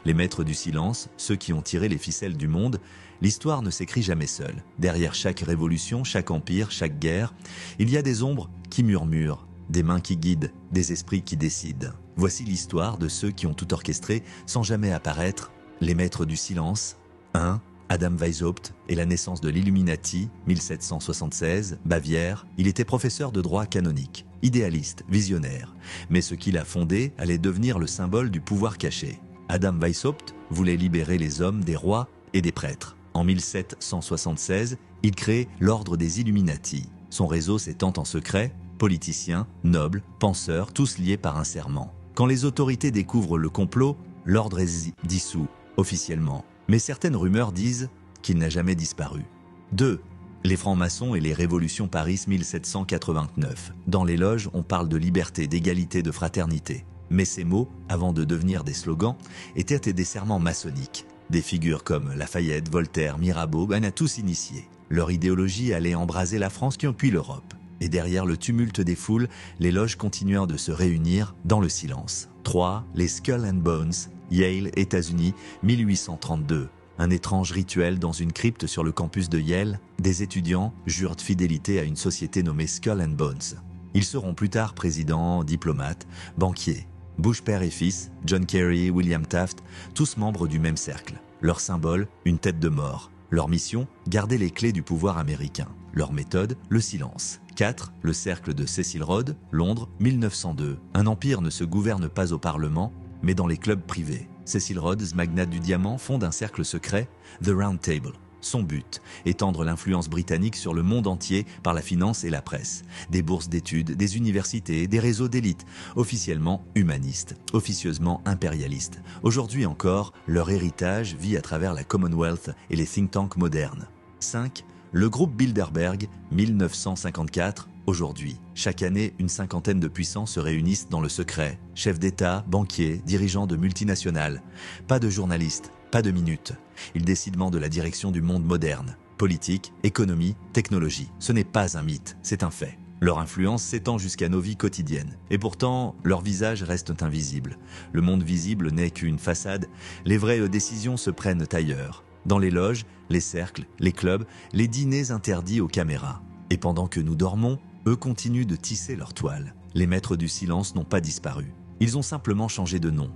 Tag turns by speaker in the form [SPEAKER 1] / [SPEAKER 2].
[SPEAKER 1] Les maîtres du silence, ceux qui ont tiré les ficelles du monde, l'histoire ne s'écrit jamais seule. Derrière chaque révolution, chaque empire, chaque guerre, il y a des ombres qui murmurent, des mains qui guident, des esprits qui décident. Voici l'histoire de ceux qui ont tout orchestré sans jamais apparaître. Les maîtres du silence. 1. Adam Weishaupt et la naissance de l'Illuminati, 1776, Bavière. Il était professeur de droit canonique, idéaliste, visionnaire. Mais ce qu'il a fondé allait devenir le symbole du pouvoir caché. Adam Weishaupt voulait libérer les hommes des rois et des prêtres. En 1776, il crée l'ordre des Illuminati. Son réseau s'étend en secret, politiciens, nobles, penseurs, tous liés par un serment. Quand les autorités découvrent le complot, l'ordre est dissous, officiellement. Mais certaines rumeurs disent qu'il n'a jamais disparu. 2. Les francs-maçons et les révolutions Paris 1789. Dans les loges, on parle de liberté, d'égalité, de fraternité. Mais ces mots, avant de devenir des slogans, étaient des serments maçonniques. Des figures comme Lafayette, Voltaire, Mirabeau en a tous initié. Leur idéologie allait embraser la France puis l'Europe. Et derrière le tumulte des foules, les loges continuèrent de se réunir dans le silence. 3. Les Skull and Bones, Yale, États-Unis, 1832. Un étrange rituel dans une crypte sur le campus de Yale. Des étudiants jurent de fidélité à une société nommée Skull and Bones. Ils seront plus tard présidents, diplomates, banquiers. Bush père et fils, John Kerry, William Taft, tous membres du même cercle. Leur symbole, une tête de mort. Leur mission, garder les clés du pouvoir américain. Leur méthode, le silence. 4. Le cercle de Cecil Rhodes, Londres, 1902. Un empire ne se gouverne pas au Parlement, mais dans les clubs privés. Cecil Rhodes, magnate du diamant, fonde un cercle secret, The Round Table. Son but, étendre l'influence britannique sur le monde entier par la finance et la presse. Des bourses d'études, des universités, des réseaux d'élite, officiellement humanistes, officieusement impérialistes. Aujourd'hui encore, leur héritage vit à travers la Commonwealth et les think tanks modernes. 5. Le groupe Bilderberg, 1954, aujourd'hui. Chaque année, une cinquantaine de puissants se réunissent dans le secret. Chefs d'État, banquiers, dirigeants de multinationales. Pas de journalistes, pas de minutes. Ils décident de la direction du monde moderne. Politique, économie, technologie. Ce n'est pas un mythe, c'est un fait. Leur influence s'étend jusqu'à nos vies quotidiennes. Et pourtant, leurs visages restent invisibles. Le monde visible n'est qu'une façade. Les vraies décisions se prennent ailleurs. Dans les loges, les cercles, les clubs, les dîners interdits aux caméras. Et pendant que nous dormons, eux continuent de tisser leur toile. Les maîtres du silence n'ont pas disparu. Ils ont simplement changé de nom.